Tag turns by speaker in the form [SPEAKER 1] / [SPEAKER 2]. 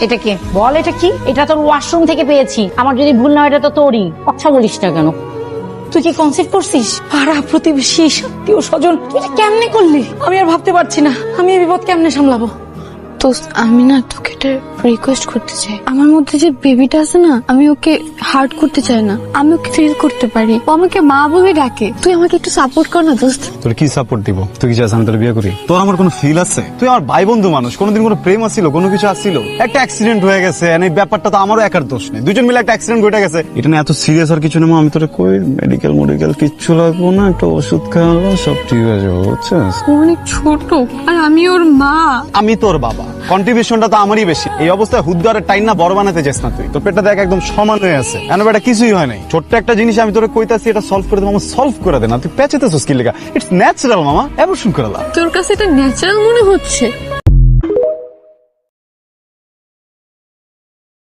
[SPEAKER 1] এটা কে বল, এটা কি? এটা তোর ওয়াশরুম থেকে পেয়েছি। আমার যদি ভুল না হয় এটা তো তোরই। কথা বলিস না কেন? তুই কি কনসেপ্ট করছিস? পাড়া প্রতিবেশী আত্মীয় স্বজন, তুই এটা কেমনে করলি? আমি আর ভাবতে পারছি না, আমি এই বিপদ কেমনে সামলাবো।
[SPEAKER 2] দোস্ত আমি না তোকে একটা রিকোয়েস্ট করতে চাই। আমার মধ্যে যে বেবিটা আছে না, আমি ওকে হার্ট করতে চাই না, আমি ওকে ফিল করতে পারি। ও আমাকে মা বলে ডাকে। তুই আমাকে একটু সাপোর্ট কর না দোস্ত।
[SPEAKER 3] তোর কি সাপোর্ট দিব? তুই কি চাস আমি তোর বিয়ে করি? তোর আমার কোনো ফিল আছে? তুই আমার ভাই বন্ধু মানুষ, কোনোদিন কোনো প্রেম আসছিল, কোনো কিছু আসছিল? একটা অ্যাক্সিডেন্ট হয়ে গেছে, এই ব্যাপারটা তো আমারও একার দোষ নেই, দুজন মিলে একটা অ্যাক্সিডেন্ট ঘটে গেছে। এটা না এত সিরিয়াস আর কিছু না। আমি তোরে কই মেডিকেল কিচ্ছু লাগবো না, একটা ওষুধ খাওয়ালো সব ঠিক হয়ে যাবে, বুঝছিস?
[SPEAKER 2] ও অনেক ছোট আর আমি ওর মা।
[SPEAKER 3] আমি তোর বাবা, কন্ট্রিবিউশনটা তো আমারই বেশি। এই অবস্থায় হুদ্দারের টাইম না বড় বানাতে চাস না তুই। তোর পেটটা দেখ একদম সমান হয়ে আছে, কেন বেটা কিছুই হয় নাই। ছোট্ট একটা জিনিস আমি তোরে কইতাছি, এটা সলভ করে দেবো, আমার সলভ করে দে না। তুই পেঁচেতেছিস কি লেখা? ইটস ন্যাচারাল মামা, অ্যাবর্শন করে দাও।
[SPEAKER 2] তোর কাছে এটা ন্যাচারাল মনে হচ্ছে?